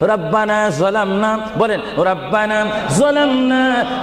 রব্বানা যালামনা বলেন রব্বানা যালামনা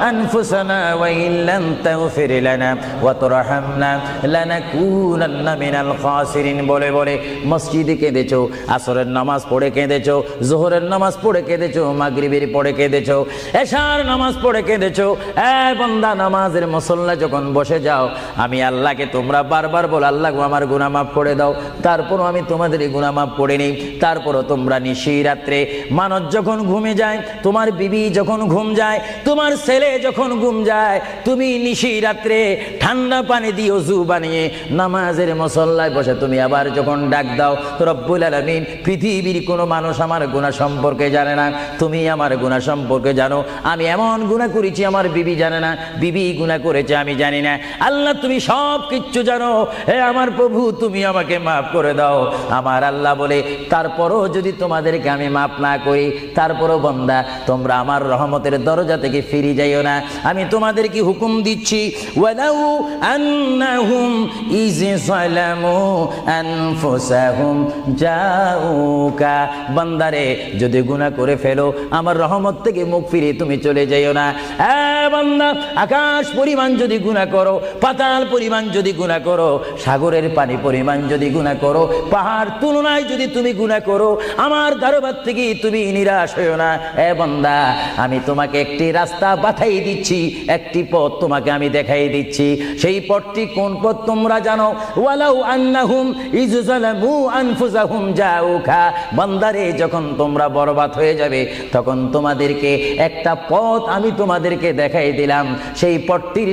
আনফুসানা ওয়া ইল্লাম তাগফির লানা ওয়া তুরহামনা লানাকুনান্না মিনাল খাসিরিন বলে বলে মসজিদে কেঁদেছো, আসরের নামাজ পড়ে কেঁদেছো, যোহরের নামাজ পড়ে কেঁদেছো, মাগরিবের পড়ে কেঁদেছো, এশার নামাজ পড়ে কেঁদেছো। এ বান্দা, নামাজের মুসল্লা যখন বসে যাও, আমি আল্লাহকে তোমরা বারবার বল, আল্লাহ আমার গুনাহ মাফ করে দাও। তারপরও আমি তোমাদের গুনাহ মাফ করে নেই। তারপরও তোমরা নিশি রাত্রে, মানুষ যখন ঘুমে যায়, তোমার বিবি যখন ঘুম যায়, তোমার ছেলে যখন ঘুম যায়, তুমি নিশি রাত্রে ঠান্ডা পানি দিয়ে ওযু বানিয়ে নামাজের মুসল্লায় বসে তুমি আবার যখন ডাক দাও, রব্বুল আলামিন, পৃথিবীর কোনো মানুষ আমার গুনাহ সম্পর্কে জানে না, তুমি আমার গুনাহ সম্পর্কে জানো। আমি এমন গুনাহ করেছি আমার বিবি জানে না, বিবি গুনাহ করেছে আমি জানি না। আল্লাহ তুমি সব কিচ্ছু জানো। হে আমার প্রভু, তুমি আমাকে মাফ করে দাও। আমার আল্লাহ বলে, তারপরও যদি তোমাদেরকে আমি মাফ না করি, তারপরও বান্দা তোমরা আমার রহমতের দরজা থেকে ফিরে যাইও না। আমি তোমাদেরকে হুকুম দিচ্ছি, ওয়ালাউ আন্নাহুম ইয যালামু আনফুসাহুম জাউকা, বান্দারে যদি গুনাহ করে ফেলো, আমার রহমত থেকে মুখ ফিরে তুমি চলে যাইও না। এ বান্দা, আকাশ পরিমাণ যদি গুনাহ করো, পাতাল পরিমাণ যদি গুনাহ করো, সাগরের পানি পরিমাণ যদি গুনাহ করো, পাহাড় তুলনায় যদি তুমি গুনাহ করো, আমার দরবার থেকে তুমি নিরাশ হইও না। এ বান্দা, আমি তোমাকে একটি রাস্তা বাতাই দিচ্ছি, একটি পথ তোমাকে আমি দেখাই দিচ্ছি। সেই পথটি কোন পথ তোমরা জানো? ওয়ালাউ আন্নাহুম ইয যালামু আনফুসাহুম জাউকা, বান্দারে যখন তোমরা বরবাদ হয়ে যাবে, তখন তোমাদেরকে একটা পথ আমি তোমাদেরকে দেখাই দিলাম। সেই পথটির